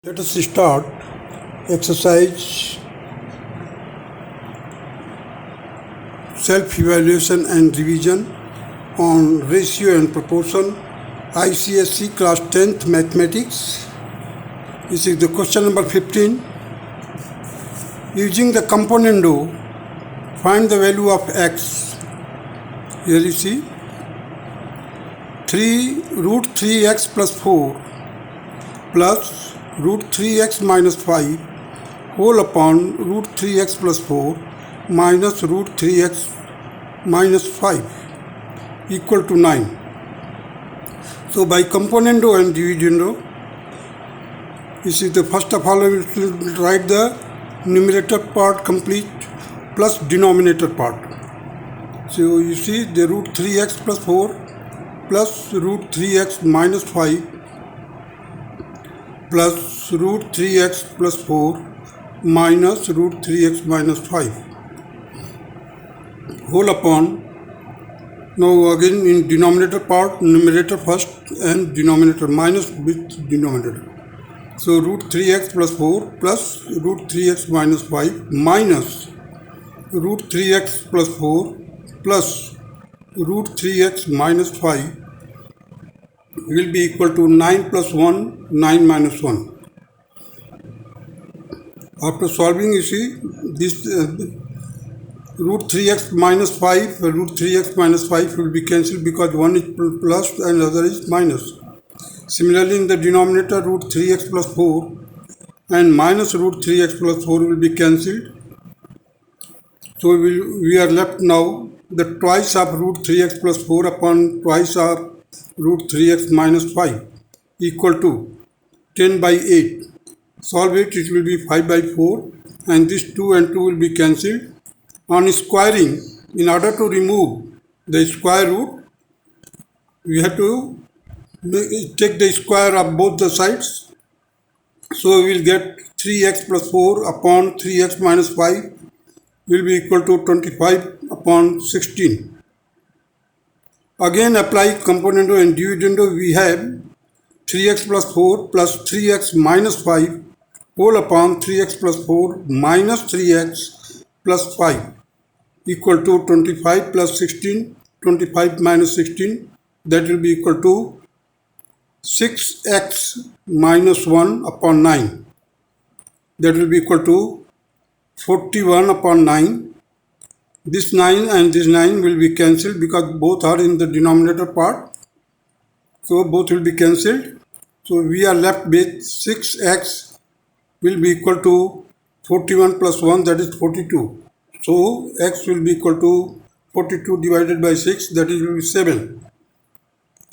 Let us start exercise self-evaluation and revision on ratio and proportion ICSE class 10th mathematics. This is the question number 15. Using the componendo, find the value of x. Here you see 3 3x plus 4 plus root 3x minus 5 whole upon root 3x plus 4 minus root 3x minus 5 equal to 9. So by componendo and dividendo, this is the first of all we will write the numerator part complete plus denominator part. So you see the root 3x plus 4 plus root 3x minus 5 plus root 3x plus 4 minus root 3x minus 5 whole upon, now again in denominator part, numerator first and denominator minus with denominator. So root 3x plus 4 plus root 3x minus 5 minus root 3x plus 4 plus root 3x minus 5 will be equal to 9 plus 1, 9 minus 1. After solving, you see this root 3x minus 5, root 3x minus 5 will be cancelled because one is plus and other is minus. Similarly, in the denominator, root 3x plus 4 and minus root 3x plus 4 will be cancelled. So we are left now the twice of root 3x plus 4 upon twice of root 3x minus 5 equal to 10 by 8. Solve it, it will be 5 by 4 and this 2 and 2 will be cancelled. On squaring, in order to remove the square root, we have to take the square of both the sides. So we will get 3x plus 4 upon 3x minus 5 will be equal to 25 upon 16. Again apply componendo and dividendo. We have 3x plus 4 plus 3x minus 5 whole upon 3x plus 4 minus 3x plus 5 equal to 25 plus 16, 25 minus 16, that will be equal to 6x minus 1 upon 9. That will be equal to 41 upon 9. This 9 and this 9 will be cancelled because both are in the denominator part. So both will be cancelled. So we are left with 6x will be equal to 41 plus 1, that is 42. So x will be equal to 42 divided by 6, that is will be 7.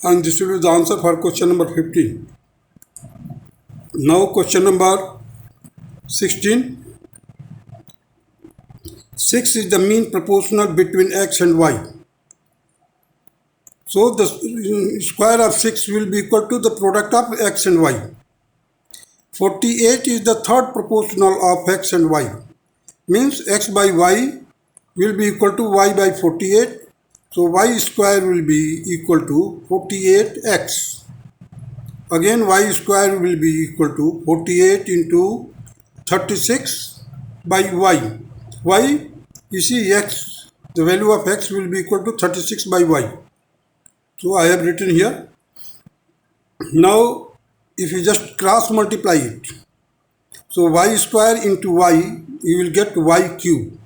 And this will be the answer for question number 15. Now question number 16. 6 is the mean proportional between x and y. So the square of 6 will be equal to the product of x and y. 48 is the third proportional of x and y. Means x by y will be equal to y by 48. So y square will be equal to 48x. Again y square will be equal to 48 into 36 by y. Y, you see x, the value of x will be equal to 36 by y. So I have written here. Now if you just cross multiply it, so y square into y, you will get y cube.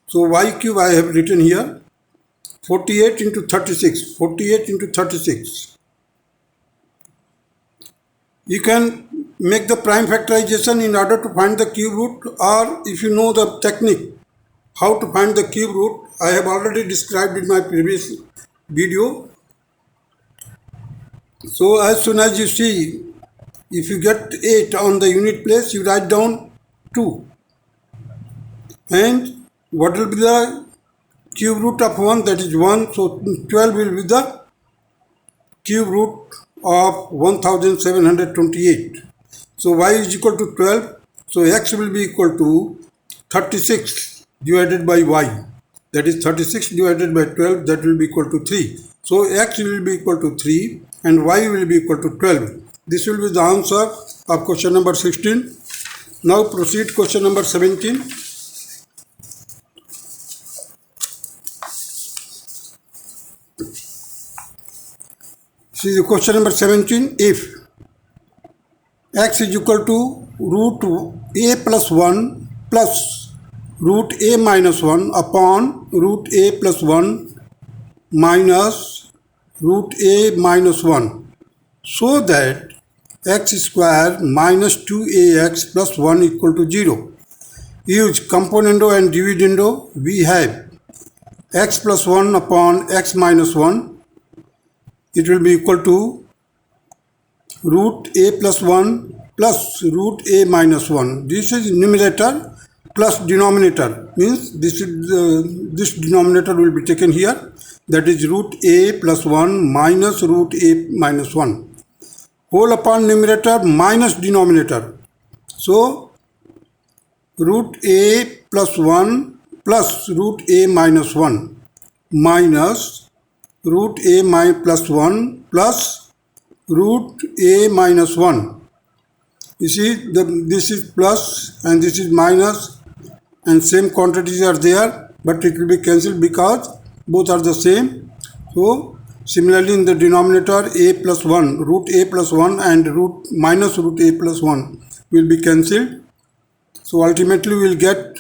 So y cube I have written here, 48 into 36, 48 into 36. You can make the prime factorization in order to find the cube root, or if you know the technique how to find the cube root, I have already described in my previous video. So as soon as you see, if you get 8 on the unit place, you write down 2. And what will be the cube root of 1? That is 1. So 12 will be the cube root of 1728. So y is equal to 12. So x will be equal to 36 divided by y. That is 36 divided by 12, that will be equal to 3. So x will be equal to 3 and y will be equal to 12. This will be the answer of question number 16. Now proceed question number 17. See the question number 17. If x is equal to root a plus 1 plus root a minus 1 upon root a plus 1 minus root a minus 1, so that x square minus 2ax plus 1 equal to 0. Use componendo and dividendo. We have x plus 1 upon x minus 1. It will be equal to root a plus 1 plus root a minus 1. This is numerator plus denominator. Means this denominator will be taken here. That is root a plus 1 minus root a minus 1. Whole upon numerator minus denominator. So root a plus 1 plus root a minus 1 minus root a plus 1 plus root a minus 1. You see, this is plus and this is minus, and same quantities are there, but it will be cancelled because both are the same. So similarly in the denominator, a plus 1, root a plus 1 and root minus root a plus 1 will be cancelled. So ultimately we will get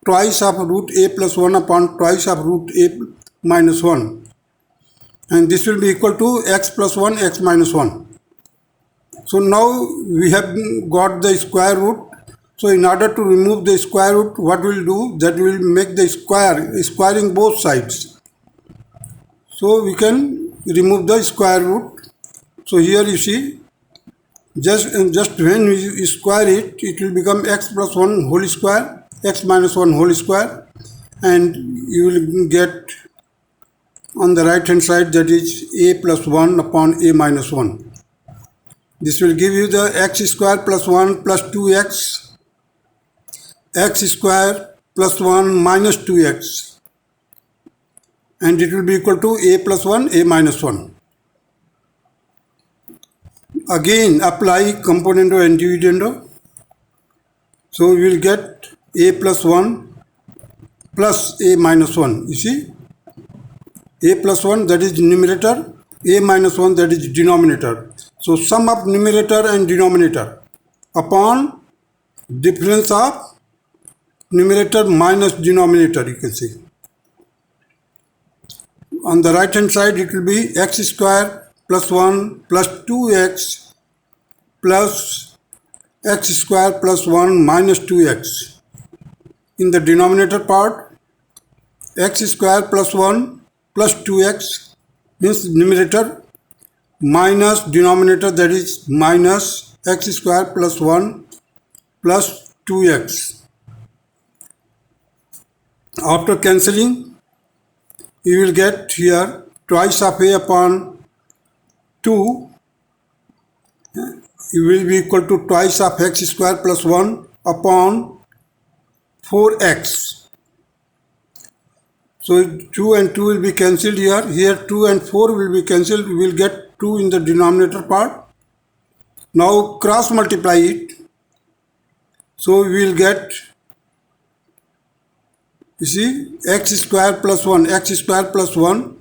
twice of root a plus 1 upon twice of root a minus 1. And this will be equal to x plus 1, x minus 1. So now we have got the square root. So in order to remove the square root, what we will do? That we will make the squaring both sides. So we can remove the square root. So here you see, just when we square it, it will become x plus 1 whole square, x minus 1 whole square, and you will get on the right hand side, that is a plus 1 upon a minus 1. This will give you the x square plus 1 plus 2x, x square plus 1 minus 2x, and it will be equal to a plus 1, a minus 1. Again apply componendo and dividendo. So we will get a plus 1 plus a minus 1. You see, a plus 1, that is numerator, a minus 1, that is denominator. So sum of numerator and denominator upon difference of numerator minus denominator, you can see. On the right hand side it will be x square plus 1 plus 2x plus x square plus 1 minus 2x. In the denominator part, x square plus 1 plus 2x means numerator minus denominator, that is minus x square plus 1 plus 2x. After cancelling, you will get here twice of a upon 2. You will be equal to twice of x square plus 1 upon 4x. So 2 and 2 will be cancelled here. Here 2 and 4 will be cancelled. We will get 2 in the denominator part. Now cross multiply it. So we will get, you see, x square plus 1, x square plus 1,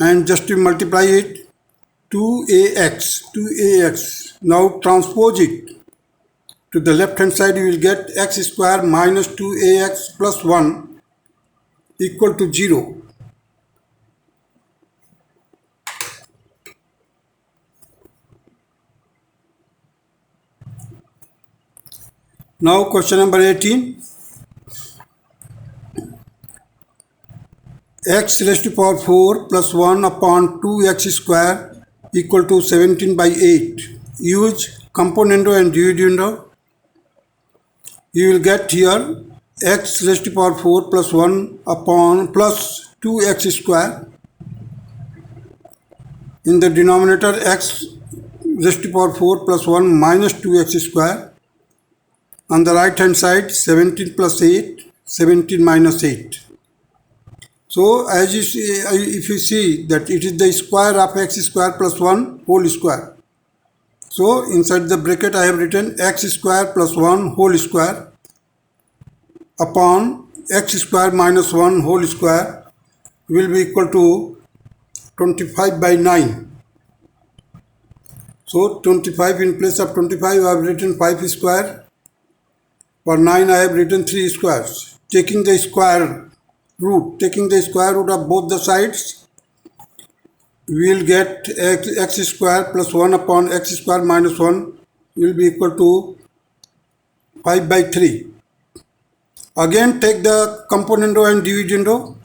and just to multiply it, 2ax. Now transpose it. To the left hand side you will get x square minus 2ax plus 1 equal to 0. Now question number 18. X raised to power 4 plus 1 upon 2x square equal to 17 by 8. Use componendo and dividendo. You will get here x raised to power 4 plus 1 upon plus 2x square. In the denominator, x raised to power 4 plus 1 minus 2x square. On the right hand side, 17 plus 8, 17 minus 8. So as you see, if you see that it is the square of x square plus 1 whole square. So inside the bracket I have written x square plus 1 whole square upon x square minus 1 whole square will be equal to 25 by 9. So 25 in place of 25 I have written 5 square. For 9 I have written 3 squares. Taking the square root of both the sides, we will get x square plus 1 upon x square minus 1 will be equal to 5 by 3. Again take the componendo and dividendo.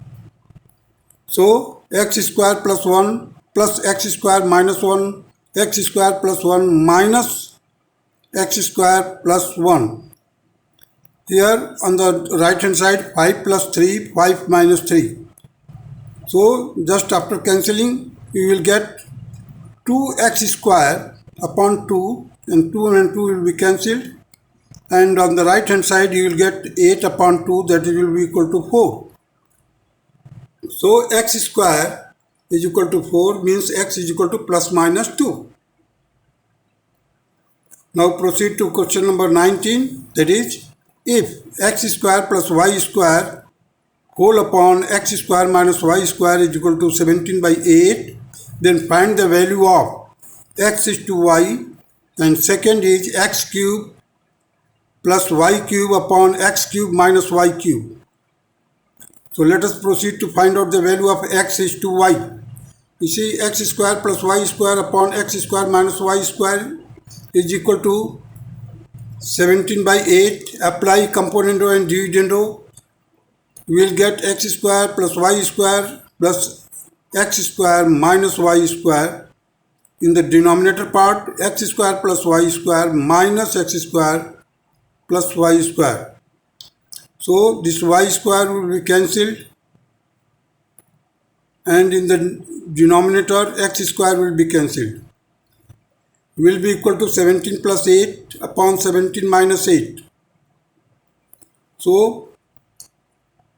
So x square plus 1 plus x square minus 1, x square plus 1 minus x square plus 1. Here on the right hand side 5 plus 3, 5 minus 3. So just after cancelling you will get 2x square upon 2 and 2 and 2 will be cancelled, and on the right hand side you will get 8 upon 2, that will be equal to 4. So x square is equal to 4 means x is equal to plus minus 2. Now proceed to question number 19, that is, if x square plus y square whole upon x square minus y square is equal to 17 by 8, then find the value of x is to y, and second is x cube plus y cube upon x cube minus y cube. So let us proceed to find out the value of x is to y. You see, x square plus y square upon x square minus y square is equal to 17 by 8. Apply componendo and dividendo. We will get x square plus y square plus x square minus y square. In the denominator part, x square plus y square minus x square plus y square. So this y square will be cancelled, and in the denominator x square will be cancelled. Will be equal to 17 plus 8 upon 17 minus 8. So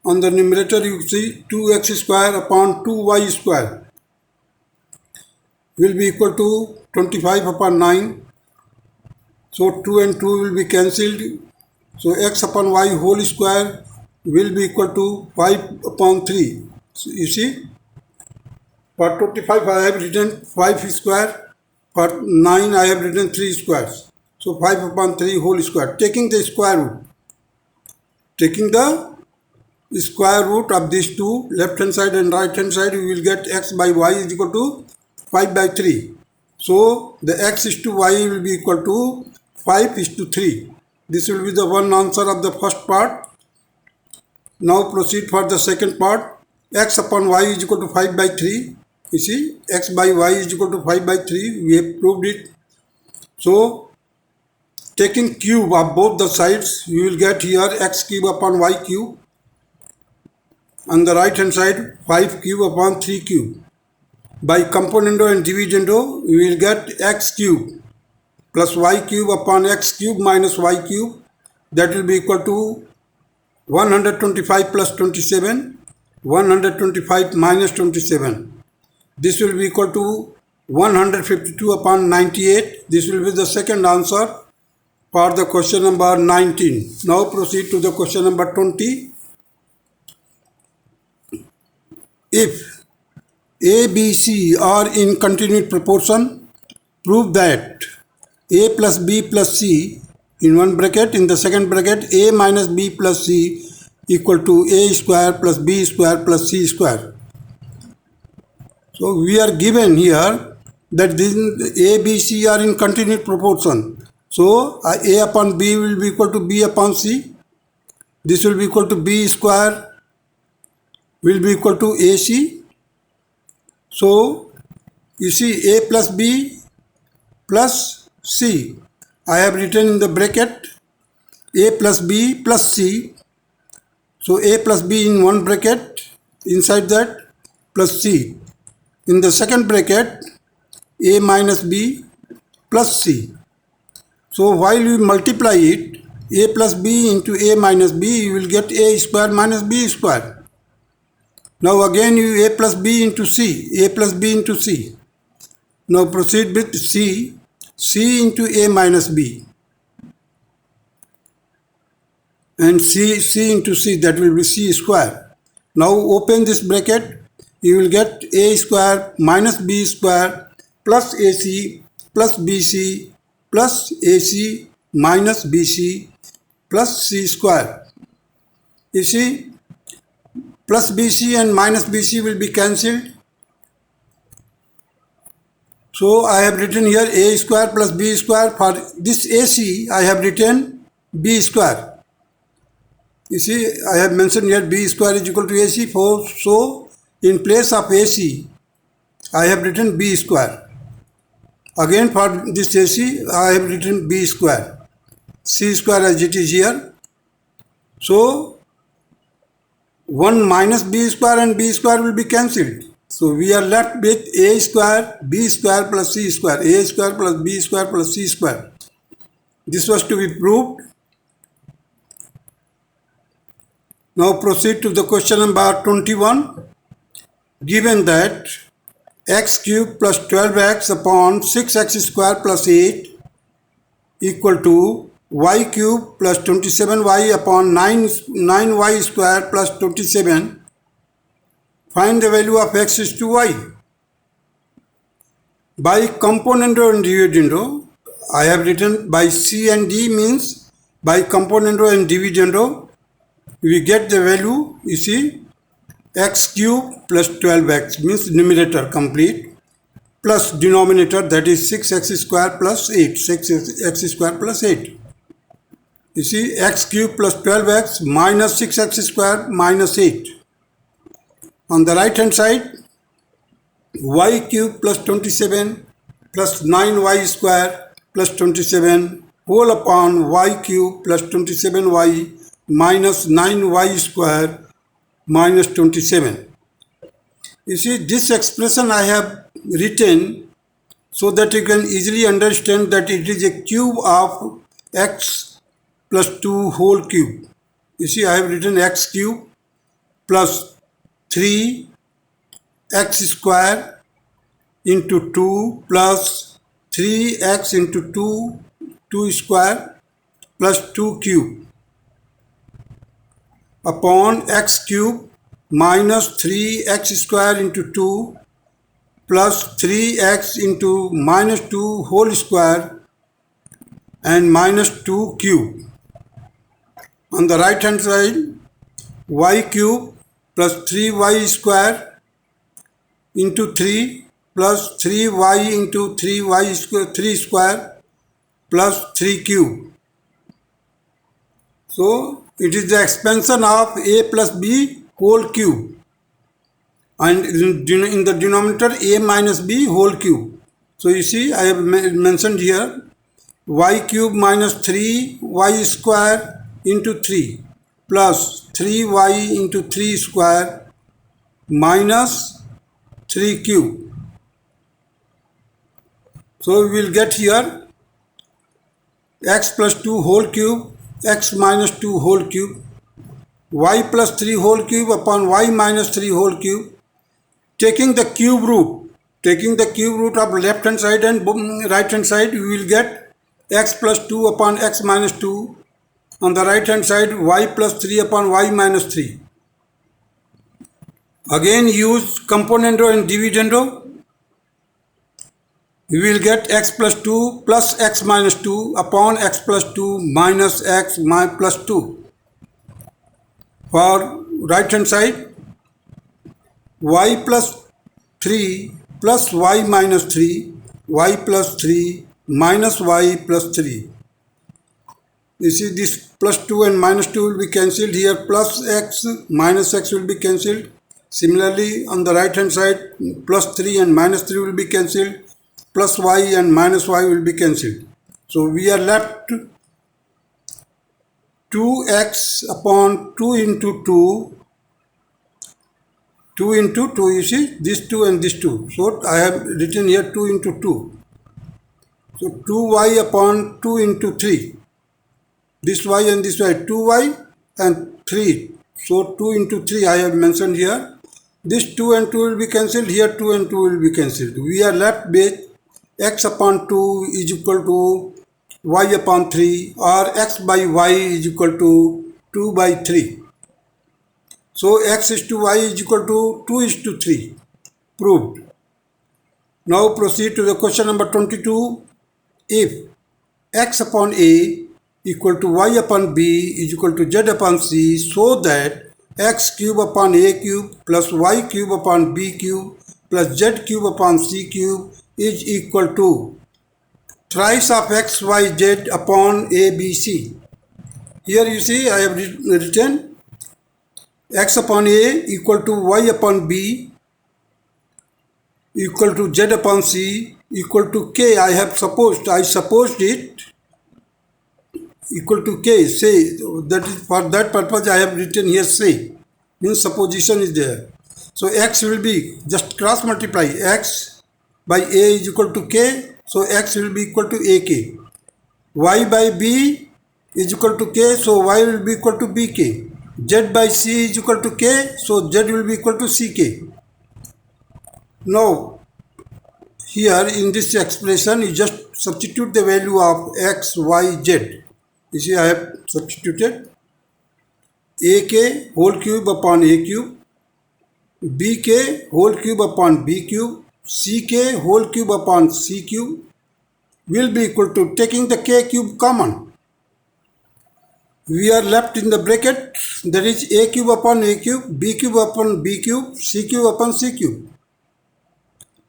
on the numerator you see 2x square upon 2y square will be equal to 25 upon 9. So 2 and 2 will be cancelled. So x upon y whole square will be equal to 5 upon 3. So you see, for 25 I have written 5 square, for 9 I have written 3 squares. So 5 upon 3 whole square. Taking the square root of these two, left hand side and right hand side, we will get x by y is equal to 5 by 3. So the x is to y will be equal to 5 is to 3. This will be the one answer of the first part. Now proceed for the second part. X upon y is equal to 5 by 3. You see, x by y is equal to 5 by 3. We have proved it. So taking cube of both the sides, you will get here x cube upon y cube. On the right hand side 5 cube upon 3 cube. By componendo and dividendo, you will get x cube plus y cube upon x cube minus y cube, that will be equal to 125 plus 27, 125 minus 27. This will be equal to 152 upon 98. This will be the second answer for the question number 19. Now proceed to the question number 20. If A, B, C are in continued proportion, prove that A plus B plus C in one bracket, in the second bracket A minus B plus C equal to A square plus B square plus C square. So we are given here that this A, B, C are in continued proportion. So A upon B will be equal to B upon C. This will be equal to B square will be equal to AC. So you see A plus B plus C. I have written in the bracket A plus B plus C. So A plus B in one bracket, inside that plus C. In the second bracket A minus B plus C. So while you multiply it, A plus B into A minus B, you will get A square minus B square. Now again you A plus B into C, A plus B into C. Now proceed with C. C into A minus B, and C into C, that will be C square. Now open this bracket, you will get A square minus B square plus AC plus BC plus AC minus BC plus C square. You see, plus BC and minus BC will be cancelled. So I have written here A square plus B square. For this AC, I have written B square. You see, I have mentioned here B square is equal to AC. So in place of AC, I have written B square. Again for this AC, I have written B square. C square as it is here. So 1 minus B square and B square will be cancelled. So we are left with A square, B square plus C square. A square plus B square plus C square. This was to be proved. Now proceed to the question number 21. Given that x cube plus 12x upon 6x square plus 8 equal to y cube plus 27y upon 9y square plus 27, find the value of x is to y. By componendo and dividendo, I have written by C and D means by componendo and dividendo, we get the value, you see, x cube plus 12x means numerator complete plus denominator, that is 6x square plus 8, 6x square plus 8. You see, x cube plus 12x minus 6x square minus 8. On the right hand side, y cube plus 27 plus 9y square plus 27 whole upon y cube plus 27y minus 9y square minus 27. You see, this expression I have written so that you can easily understand that it is a cube of x plus 2 whole cube. You see, I have written x cube plus 3 x square into 2 plus 3x into 2 square plus 2 cube upon x cube minus 3x square into 2 plus 3x into minus 2 whole square and minus 2 cube. On the right hand side, y cube plus 3y square into 3 plus 3y into 3y square, 3 square plus 3 cube. So it is the expansion of a plus b whole cube, and in the denominator a minus b whole cube. So you see, I have mentioned here y cube minus 3y square into 3 plus 3y into 3 square minus 3 cube. So we will get here x plus 2 whole cube, x minus 2 whole cube, y plus 3 whole cube upon y minus 3 whole cube. Taking the cube root of left hand side and right hand side, we will get x plus 2 upon x minus 2. On the right hand side, y plus 3 upon y minus 3. Again use componendo and dividendo. We will get x plus 2 plus x minus 2 upon x plus 2 minus x plus 2. For right hand side, y plus 3 plus y minus 3, y plus 3 minus y plus 3. You see, this plus 2 and minus 2 will be cancelled. Here plus x minus x will be cancelled. Similarly, on the right hand side, plus 3 and minus 3 will be cancelled. Plus y and minus y will be cancelled. So we are left 2x upon 2 into 2, 2 into 2, you see, this 2 and this 2. So I have written here 2 into 2. So 2y upon 2 into 3. This y and this y, 2y and 3. So 2 into 3 I have mentioned here. This 2 and 2 will be cancelled. Here 2 and 2 will be cancelled. We are left with x upon 2 is equal to y upon 3, or x by y is equal to 2 by 3. So x is to y is equal to 2 is to 3. Proved. Now proceed to the question number 22. If x upon a equal to y upon b is equal to z upon c, so that x cube upon a cube plus y cube upon b cube plus z cube upon c cube is equal to thrice of x, y, z upon a, b, c. Here you see I have written x upon a equal to y upon b equal to z upon c equal to k. I supposed it equal to k. Say, that is for that purpose I have written here say, means supposition is there. So x will be, just cross multiply, x by a is equal to k, so x will be equal to ak. Y by b is equal to k, so y will be equal to bk. Z by c is equal to k, so z will be equal to ck. Now here in this expression you just substitute the value of x, y, z. You see I have substituted ak whole cube upon a cube, bk whole cube upon b cube, ck whole cube upon c cube will be equal to, taking the k cube common, we are left in the bracket, that is a cube upon a cube, b cube upon b cube, c cube upon c cube.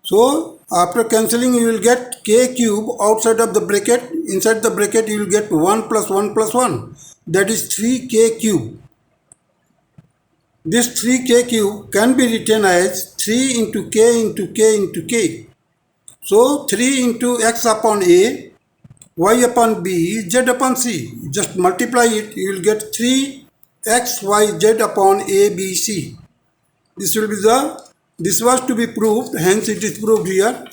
So after cancelling you will get k cube outside of the bracket, inside the bracket you will get 1 plus 1 plus 1, that is 3k cube. This 3k cube can be written as 3 into k into k into k. So 3 into x upon a, y upon b, z upon c. Just multiply it, you will get 3x, y, z upon a, b, c. This was to be proved, hence it is proved here.